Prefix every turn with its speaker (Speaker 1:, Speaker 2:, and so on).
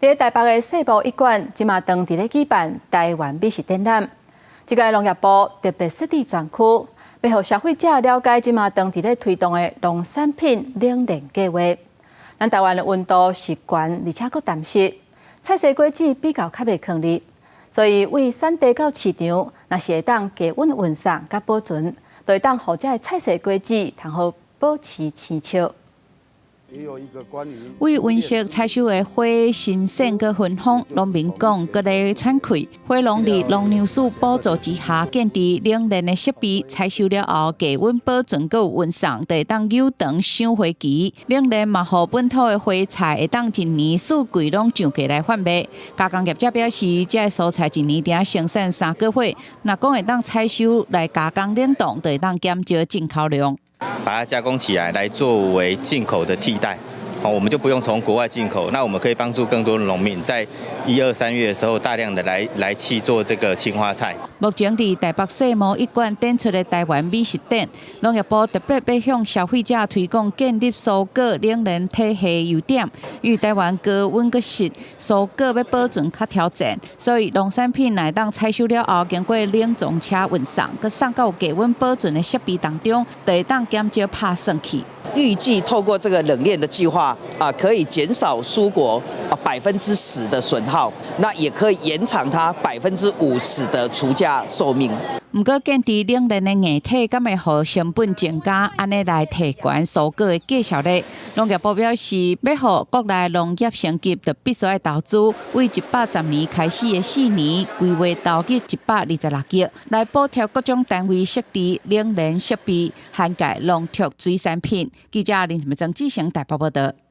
Speaker 1: 伫台北的世博一馆，即马当伫咧举办台湾美食展览。这个农业部特别设置专区，要让消费者了解即马当伫咧推动的农产品冷链计划。咱台湾的温度是高，而且佫潮湿，采收果子比较较袂抗力，所以为产地到市场，若是会当低温运送甲保存，就会当互这采收果子通好保持青笑。
Speaker 2: 为温室采收的花新鲜佮芬芳，农民讲佮咧喘气。花农伫农粮署补助之下，建置冷链的设备，采收了后低温保存佮有运送，就会当有长赏花期。冷链嘛，互本土的花菜会当一年四季拢上价来贩卖。加工业者表示，这蔬菜一年顶生产3个月，若讲会当采收来加工冷冻，就会当减少进口量。
Speaker 3: 把它加工起来，来作为进口的替代，我们就不用从国外进口。那我们可以帮助更多的农民在1、2、3月的时候，大量的来去做这个青花菜。
Speaker 2: 目前伫台北世贸一馆展出的台湾美食展，农业部特别要向消费者推广建立蔬果冷链体系优点。与台湾高温佮湿，蔬果要保存较挑战，所以农产品乃当采收了后，经过冷藏车运送，佮送到低温保存的设备当中，就会当减少拍算去。
Speaker 4: 预计透过这个冷链的计划可以减少蔬果10%的损耗，那也可以延长它50%的出价寿命。
Speaker 2: 不过，建置冷链的硬体，敢会互成本增加，安尼来提悬蔬果的价效率。农业部表示，要互国内农业升级，就必须要投资，为110年开始的4年规划投入126亿，来补贴各种单位设置冷链设备，涵盖农畜水产品。记者林志成台北报道。